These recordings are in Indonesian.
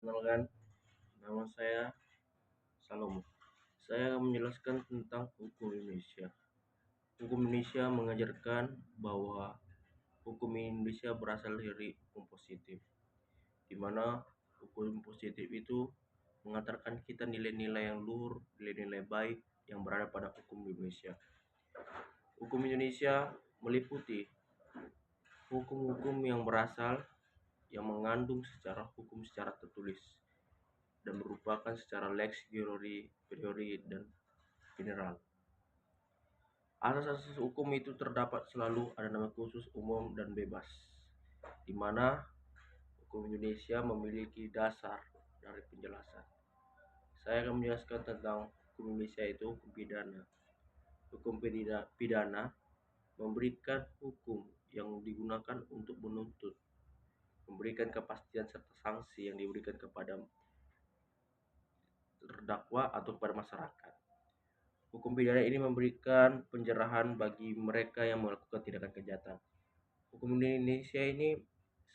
Perkenalkan, nama saya Salomo. Saya akan menjelaskan tentang hukum Indonesia. Hukum Indonesia mengajarkan bahwa hukum Indonesia berasal dari hukum positif, di mana hukum positif itu mengantarkan kita nilai-nilai yang luhur, nilai-nilai baik yang berada pada hukum Indonesia. Hukum Indonesia meliputi hukum-hukum yang berasal yang mengandung secara hukum secara tertulis dan merupakan secara lex priori dan general. Asas-asas hukum itu terdapat selalu ada nama khusus, umum, dan bebas, di mana hukum Indonesia memiliki dasar dari penjelasan. Saya akan menjelaskan tentang hukum Indonesia itu hukum pidana. Hukum pidana memberikan hukum yang digunakan untuk menuntut, memberikan kepastian serta sanksi yang diberikan kepada terdakwa atau kepada masyarakat. Hukum pidana ini memberikan penjerahan bagi mereka yang melakukan tindakan kejahatan. Hukum Indonesia ini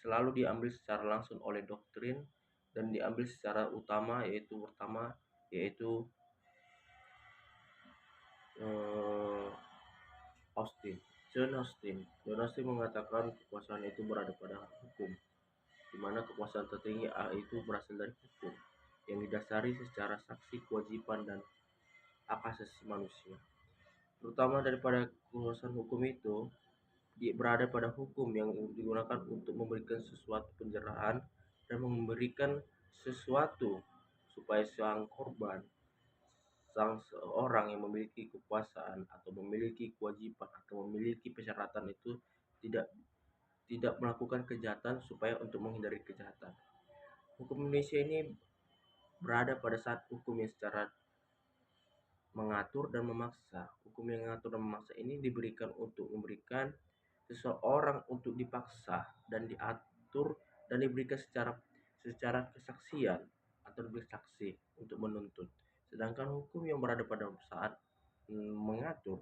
selalu diambil secara langsung oleh doktrin dan diambil secara utama yaitu Austin. John Austin mengatakan kekuasaan itu berada pada hukum, di mana kekuasaan tertinggi itu berasal dari hukum yang didasari secara saksi, kewajiban, dan hak asasi manusia. Terutama daripada kekuasaan hukum itu berada pada hukum yang digunakan untuk memberikan sesuatu penjerahan dan memberikan sesuatu supaya sang korban, sang seorang yang memiliki kekuasaan atau memiliki kewajiban atau memiliki persyaratan itu tidak tidak melakukan kejahatan supaya untuk menghindari kejahatan. Hukum Indonesia ini berada pada saat hukum yang secara mengatur dan memaksa. Hukum yang mengatur dan memaksa ini diberikan untuk memberikan seseorang untuk dipaksa dan diatur dan diberikan secara kesaksian atau bersaksi untuk menuntut. Sedangkan hukum yang berada pada saat mengatur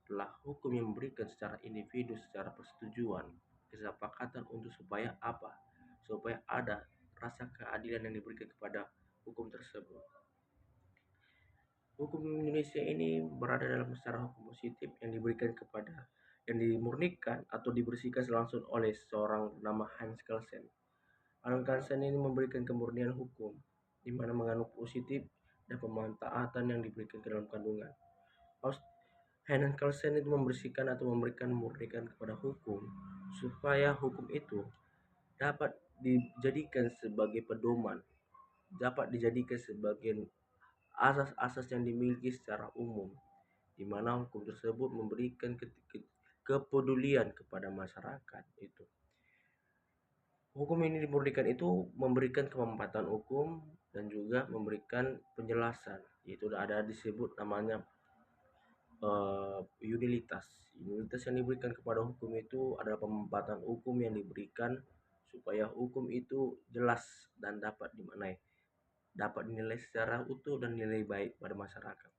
adalah hukum yang memberikan secara individu, secara persetujuan, kesepakatan untuk supaya apa? Supaya ada rasa keadilan yang diberikan kepada hukum tersebut. Hukum Indonesia ini berada dalam secara hukum positif yang diberikan yang dimurnikan atau dibersihkan langsung oleh seorang bernama Hans Kelsen. Hans Kelsen ini memberikan kemurnian hukum, di mana mengandung positif dan pemanfaatan yang diberikan ke dalam kandungan. Hans Kelsen itu membersihkan atau memberikan memurnikan kepada hukum, supaya hukum itu dapat dijadikan sebagai pedoman, dapat dijadikan sebagai asas-asas yang dimiliki secara umum, di mana hukum tersebut memberikan kepedulian kepada masyarakat itu. Hukum ini dimurnikan itu memberikan kemanfaatan hukum dan juga memberikan penjelasan, yaitu ada disebut namanya utilitas. Utilitas yang diberikan kepada hukum itu adalah pemanfaatan hukum yang diberikan supaya hukum itu jelas dan dapat dimaknai, dapat dinilai secara utuh dan nilai baik pada masyarakat,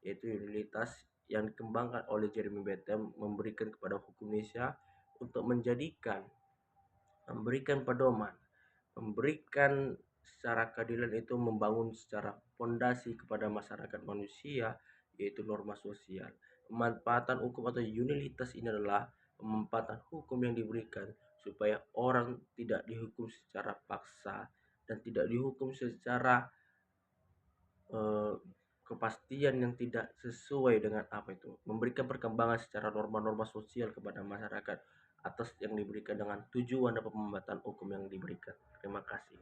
yaitu utilitas yang dikembangkan oleh Jeremy Bentham memberikan kepada hukum Indonesia untuk memberikan pedoman, memberikan secara keadilan itu membangun secara fondasi kepada masyarakat manusia, yaitu norma sosial. Pemanfaatan hukum atau utilitas ini adalah pemanfaatan hukum yang diberikan supaya orang tidak dihukum secara paksa dan tidak dihukum secara kepastian yang tidak sesuai dengan apa itu, memberikan perkembangan secara norma-norma sosial kepada masyarakat atas yang diberikan dengan tujuan dan pemanfaatan hukum yang diberikan. Terima kasih.